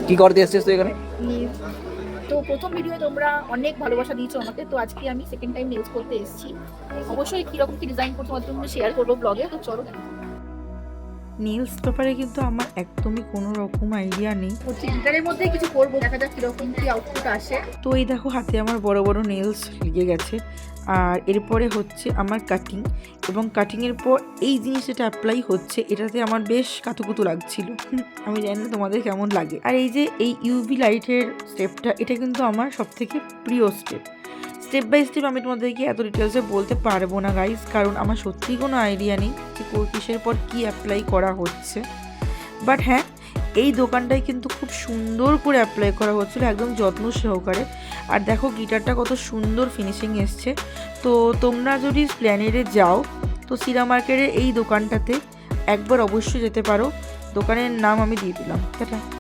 কি করতে এসেছিস তুই এখানে? নেলস। তো প্রথম ভিডিও তোমরা অনেক ভালোবাসা দিয়েছো আমাকে, তো আজকে আমি সেকেন্ড টাইম নেলস করতে এসেছি। অবশ্যই কিরকম কি ডিজাইন করতে তোমাদের সঙ্গে শেয়ার করবো ব্লগে, তো চলো। নেলস ব্যাপারে কিন্তু আমার একদমই কোনো রকম আইডিয়া নেই। হচ্ছে গিটারের মধ্যে কিছু করবো, দেখা যাক কিরকম কি আউটপুট আসে। তো এই দেখো হাতে আমার বড় বড় নেলস লেগে গেছে। আর এরপরে হচ্ছে আমার কাটিং, এবং কাটিংয়ের পর এই জিনিস যেটা অ্যাপ্লাই হচ্ছে এটাতে আমার বেশ কাতুকুতু লাগছিল। আমি জানি না তোমাদের কেমন লাগে। আর এই যে এই ইউভি লাইটের স্টেপটা, এটা কিন্তু আমার সবথেকে প্রিয় স্টেপ বাই স্টেপ আমি তোমাদেরকে এত ডিটেলসে বলতে পারবো না গাইস, কারণ আমার সত্যিই কোনো আইডিয়া নেই যে কিসের পর কি অ্যাপ্লাই করা হচ্ছে। বাট হ্যাঁ, এই দোকানটায় কিন্তু খুব সুন্দর করে অ্যাপ্লাই করা হচ্ছিলো, একদম যত্ন সহকারে। আর দেখো গিটারটা কত সুন্দর ফিনিশিং এসছে। তো তোমরা যদি স্প্ল্যানেডে যাও তো সিরা মার্কেটের এই দোকানটাতে একবার অবশ্যই যেতে পারো। দোকানের নাম আমি দিয়ে দিলাম। টাটা।